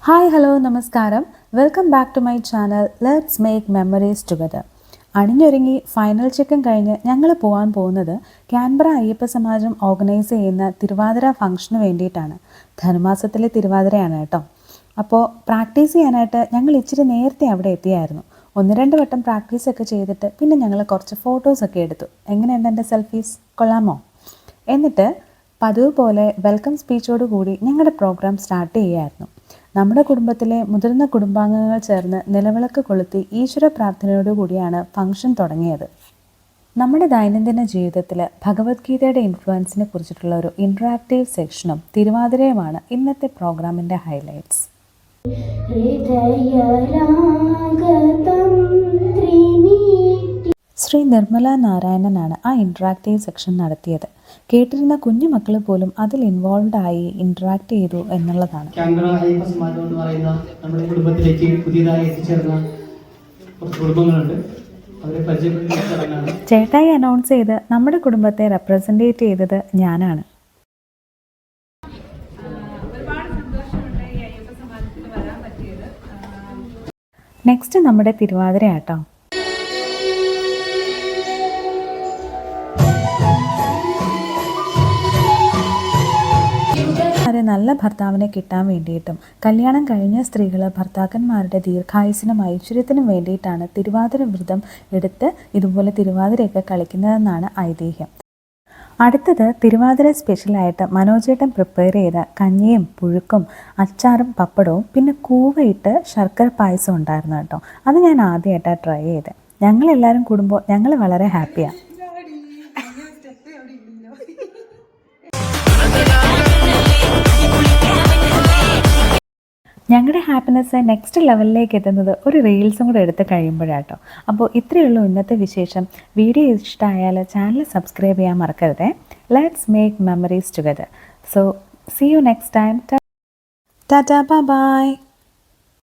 Hi hello നമസ്കാരം. Welcome back to my channel let's make memories together. അണിഞ്ഞൊരുങ്ങി final ചെക്കും കഴിഞ്ഞ് ഞങ്ങൾ പോകാൻ പോകുന്നത് കാൻബറ അയ്യപ്പ സമാജം ഓർഗനൈസ് ചെയ്യുന്ന തിരുവാതിര ഫംഗ്ഷന് വേണ്ടിയിട്ടാണ്. ധനുമാസത്തിലെ തിരുവാതിരയാണ് കേട്ടോ. അപ്പോൾ പ്രാക്ടീസ് ചെയ്യാനായിട്ട് ഞങ്ങൾ ഇച്ചിരി നേരത്തെ അവിടെ എത്തിയായിരുന്നു. 1-2 വട്ടം പ്രാക്ടീസൊക്കെ ചെയ്തിട്ട് പിന്നെ ഞങ്ങൾ കുറച്ച് ഫോട്ടോസൊക്കെ എടുത്തു. എങ്ങനെയുണ്ട് എൻ്റെ സെൽഫീസ്? കൊള്ളാമോ? എന്നിട്ട് പതിവ് പോലെ വെൽക്കം സ്പീച്ചോട് കൂടി ഞങ്ങളുടെ പ്രോഗ്രാം സ്റ്റാർട്ട് ചെയ്യുകയായിരുന്നു. നമ്മുടെ കുടുംബത്തിലെ മുതിർന്ന കുടുംബാംഗങ്ങൾ ചേർന്ന് നിലവിളക്ക് കൊളുത്തി ഈശ്വര പ്രാർത്ഥനയോടുകൂടിയാണ് ഫംഗ്ഷൻ തുടങ്ങിയത്. നമ്മുടെ ദൈനംദിന ജീവിതത്തിൽ ഭഗവത്ഗീതയുടെ ഇൻഫ്ലുവൻസിനെ കുറിച്ചിട്ടുള്ള ഒരു ഇൻട്രാക്റ്റീവ് സെക്ഷനും തിരുവാതിരയുമാണ് ഇന്നത്തെ പ്രോഗ്രാമിൻ്റെ ഹൈലൈറ്റ്സ്. ശ്രീ നിർമ്മല നാരായണനാണ് ആ ഇൻട്രാക്റ്റീവ് സെക്ഷൻ നടത്തിയത്. കേട്ടിരുന്ന കുഞ്ഞു മക്കൾ പോലും അതിൽ ഇൻവോൾവ് ആയി ഇൻട്രാക്ട് ചെയ്തു എന്നുള്ളതാണ്. നമ്മുടെ കുടുംബത്തിലേക്ക് പുതിയതായി എത്തിച്ചേർന്ന കുറച്ച് കുടുംബങ്ങളുണ്ട്. ചേട്ടായി അനൗൺസ് ചെയ്ത് നമ്മുടെ കുടുംബത്തെ റെപ്രസെൻറ്റേറ്റ് ചെയ്തത് ഞാനാണ്. നെക്സ്റ്റ് നമ്മുടെ തിരുവാതിര ആട്ടോ. നല്ല ഭർത്താവിനെ കിട്ടാൻ വേണ്ടിയിട്ടും കല്യാണം കഴിഞ്ഞ സ്ത്രീകൾ ഭർത്താക്കന്മാരുടെ ദീർഘായുസിനും ഐശ്വര്യത്തിനും വേണ്ടിയിട്ടാണ് തിരുവാതിര വ്രതം എടുത്ത് ഇതുപോലെ തിരുവാതിരയൊക്കെ കളിക്കുന്നതെന്നാണ് ഐതിഹ്യം. അടുത്തത് തിരുവാതിര സ്പെഷ്യലായിട്ട് മനോജേട്ടൻ പ്രിപ്പയർ ചെയ്ത കഞ്ഞിയും പുഴുക്കും അച്ചാറും പപ്പടവും പിന്നെ കൂവയിട്ട് ശർക്കര പായസം ഉണ്ടായിരുന്നു കേട്ടോ. അത് ഞാൻ ആദ്യമായിട്ടാണ് ട്രൈ ചെയ്തത്. ഞങ്ങളെല്ലാവരും കൂടുമ്പോൾ ഞങ്ങൾ വളരെ ഹാപ്പിയാണ്. ഞങ്ങളുടെ ഹാപ്പിനെസ് നെക്സ്റ്റ് ലെവലിലേക്ക് എത്തുന്നത് ഒരു റീൽസും കൂടെ എടുത്ത് കഴിയുമ്പോഴാട്ടോ. അപ്പോൾ ഇത്രയേ ഉള്ളൂ ഇന്നത്തെ വിശേഷം. വീഡിയോ ഇഷ്ടമായാൽ ചാനൽ സബ്സ്ക്രൈബ് ചെയ്യാൻ മറക്കരുതേ. Let's make memories together. So see you next time. Tata, bye by.